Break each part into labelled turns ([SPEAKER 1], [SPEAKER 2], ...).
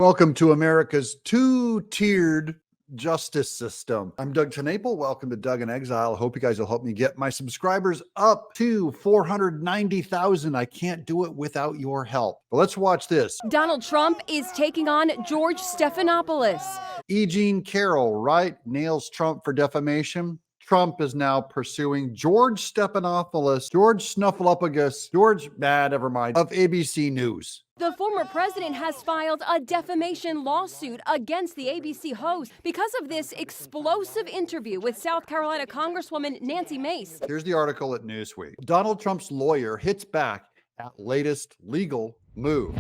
[SPEAKER 1] Welcome to America's two-tiered justice system. I'm Doug Tenaple. Welcome to Doug in Exile. I hope you guys will help me get my subscribers up to 490,000. I can't do it without your help. But let's watch this.
[SPEAKER 2] Donald Trump is taking on George Stephanopoulos.
[SPEAKER 1] Carroll, right, nails Trump for defamation. Trump is now pursuing George Stephanopoulos, George Snuffleupagus, never mind, of ABC News.
[SPEAKER 2] The former president has filed a defamation lawsuit against the ABC host because of this explosive interview with South Carolina Congresswoman Nancy Mace.
[SPEAKER 1] Here's the article at Newsweek. Donald Trump's lawyer hits back at latest legal move.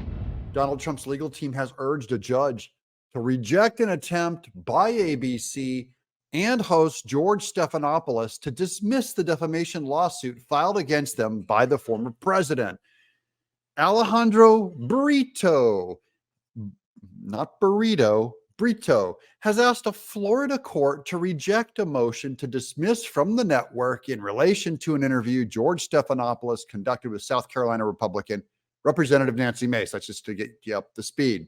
[SPEAKER 1] Donald Trump's legal team has urged a judge to reject an attempt by ABC and host George Stephanopoulos to dismiss the defamation lawsuit filed against them by the former president. Alejandro Brito, not burrito, Brito, has asked a Florida court to reject a motion to dismiss from the network in relation to an interview George Stephanopoulos conducted with South Carolina Republican Representative Nancy Mace. That's just to get you up to speed.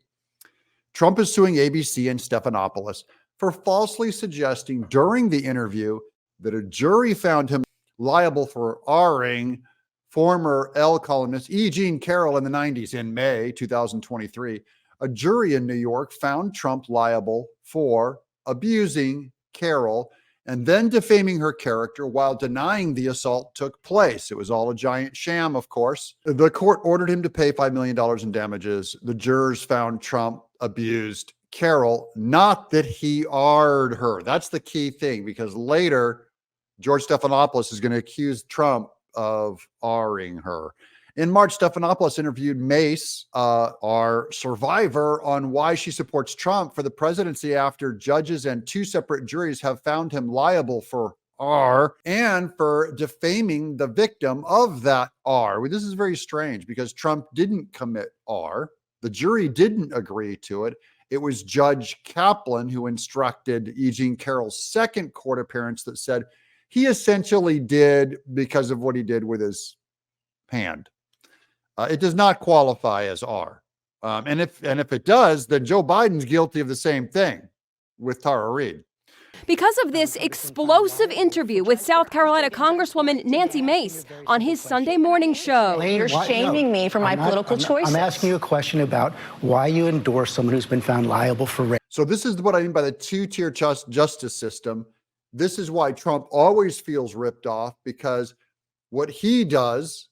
[SPEAKER 1] Trump is suing ABC and Stephanopoulos for falsely suggesting during the interview that a jury found him liable for R-ing former Elle columnist E. Carroll in the 90s. In May 2023, a jury in New York found Trump liable for abusing Carroll and then defaming her character while denying the assault took place. It was all a giant sham, of course. The court ordered him to pay $5 million in damages. The jurors found Trump abused Carroll, not that he R'd her. That's the key thing, because later George Stephanopoulos is going to accuse Trump of R-ing her. In March, Stephanopoulos interviewed Mace, our survivor, on why she supports Trump for the presidency after judges and two separate juries have found him liable for R and for defaming the victim of that R. Well, this is very strange because Trump didn't commit R. The jury didn't agree to it. It was Judge Kaplan who instructed E. Carroll's second court appearance that said he essentially did because of what he did with his hand. It does not qualify as R. And if it does, then Joe Biden's guilty of the same thing with Tara Reade.
[SPEAKER 2] Because of this explosive interview with South Carolina Congresswoman Nancy Mace on his Sunday morning show.
[SPEAKER 3] You're shaming me for my political choices.
[SPEAKER 4] I'm asking you a question about why you endorse someone who's been found liable for rape.
[SPEAKER 1] So this is what I mean by the two-tier justice system. This is why Trump always feels ripped off, because what he does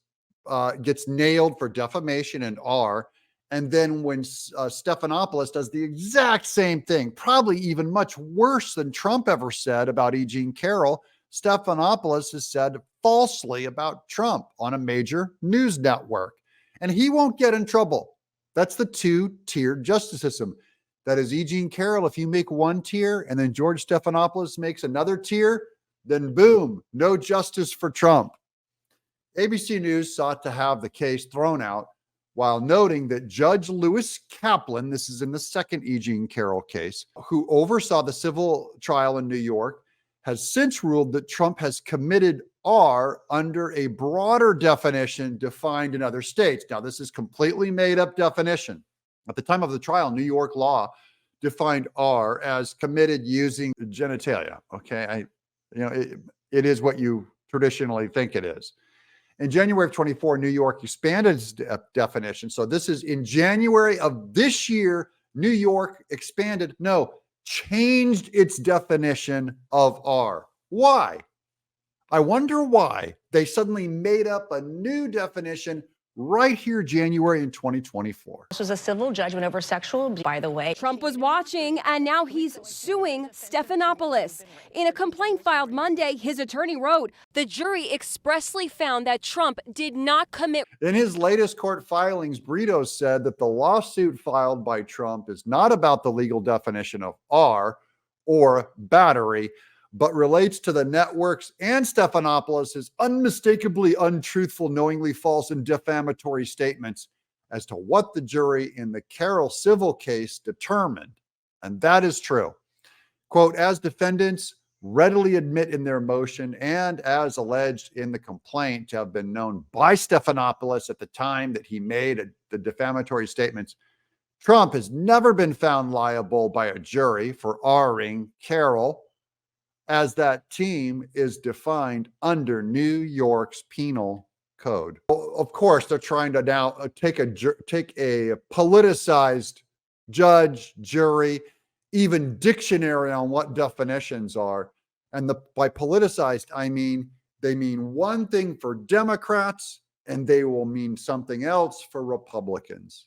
[SPEAKER 1] gets nailed for defamation and R. And then when Stephanopoulos does the exact same thing, probably even much worse than Trump ever said about E. Carroll, Stephanopoulos has said falsely about Trump on a major news network. And he won't get in trouble. That's the two-tiered justice system. That is E. Carroll. If you make one tier and then George Stephanopoulos makes another tier, then boom, no justice for Trump. ABC News sought to have the case thrown out while noting that Judge Lewis Kaplan, this is in the second E. Carroll case, who oversaw the civil trial in New York, has since ruled that Trump has committed R under a broader definition defined in other states. Now, this is completely made up definition. At the time of the trial, New York law defined R as committed using genitalia. Okay, it is what you traditionally think it is. In January of 24, New York expanded its definition. So this is in January of this year, New York changed its definition of R. Why? I wonder why they suddenly made up a new definition right here, January in 2024.
[SPEAKER 3] This was a civil judgment over sexual abuse, by the way.
[SPEAKER 2] Trump was watching, and now he's suing Stephanopoulos. In a complaint filed Monday, his attorney wrote, the jury expressly found that Trump did not commit.
[SPEAKER 1] In his latest court filings, Brito said that the lawsuit filed by Trump is not about the legal definition of R or battery, but relates to the networks and Stephanopoulos' unmistakably untruthful, knowingly false, and defamatory statements as to what the jury in the Carroll civil case determined. And that is true. Quote, as defendants readily admit in their motion and as alleged in the complaint to have been known by Stephanopoulos at the time that he made the defamatory statements, Trump has never been found liable by a jury for R-ing Carroll, as that team is defined under New York's penal code. Of course, they're trying to now take a politicized judge, jury, even dictionary on what definitions are. And by politicized, I mean they mean one thing for Democrats and they will mean something else for Republicans.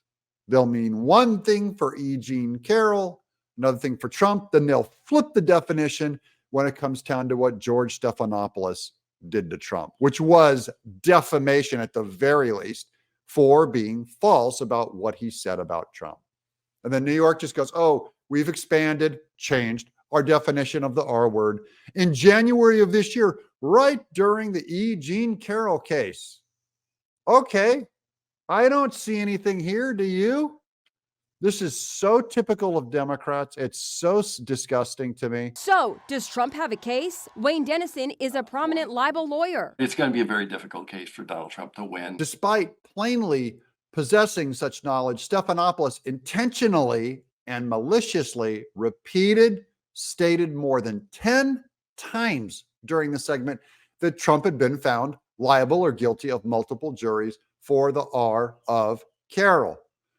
[SPEAKER 1] They'll mean one thing for E. Jean Carroll, another thing for Trump, then they'll flip the definition when it comes down to what George Stephanopoulos did to Trump, which was defamation at the very least for being false about what he said about Trump. And then New York just goes, oh, we've expanded, changed our definition of the R word in January of this year, right during the E. Jean Carroll case. Okay, I don't see anything here. Do you? This is so typical of Democrats. It's so disgusting to me.
[SPEAKER 2] So, does Trump have a case? Wayne Dennison is a prominent libel lawyer.
[SPEAKER 5] It's going to be a very difficult case for Donald Trump to win.
[SPEAKER 1] Despite plainly possessing such knowledge, Stephanopoulos intentionally and maliciously stated more than 10 times during the segment that Trump had been found liable or guilty of multiple juries for the R of Carroll,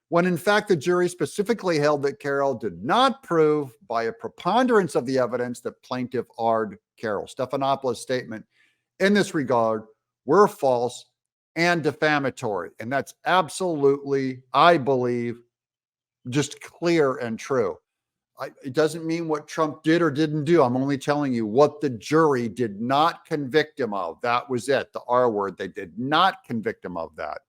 [SPEAKER 1] when in fact the jury specifically held that Carroll did not prove by a preponderance of the evidence that plaintiff R'd Carroll. Stephanopoulos' statement in this regard were false and defamatory. And that's absolutely, I believe, just clear and true. It doesn't mean what Trump did or didn't do. I'm only telling you what the jury did not convict him of. That was it, the R word. They did not convict him of that.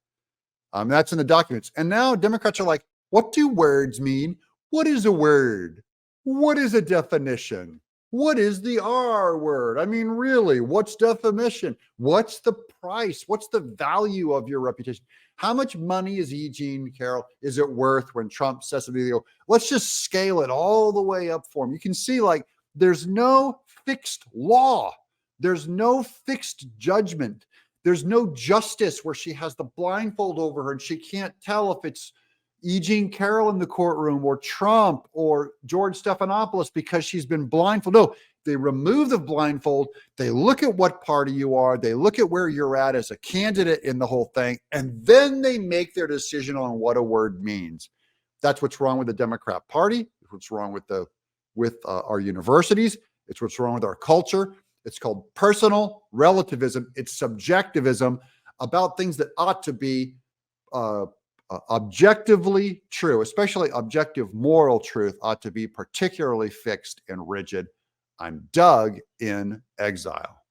[SPEAKER 1] That's in the documents. And now Democrats are like, what do words mean? What is a word? What is a definition? What is the R word? I mean, really, what's defamation? What's the price? What's the value of your reputation? How much money is E. Jean Carroll? Is it worth when Trump says to the video, let's just scale it all the way up for him? You can see like there's no fixed law. There's no fixed judgment. There's no justice where she has the blindfold over her and she can't tell if it's E. Jean Carroll in the courtroom or Trump or George Stephanopoulos because she's been blindfolded. No, they remove the blindfold. They look at what party you are. They look at where you're at as a candidate in the whole thing. And then they make their decision on what a word means. That's what's wrong with the Democrat Party. It's what's wrong with our universities. It's what's wrong with our culture. It's called personal relativism. It's subjectivism about things that ought to be objectively true, especially objective moral truth ought to be particularly fixed and rigid. I'm Doug in Exile.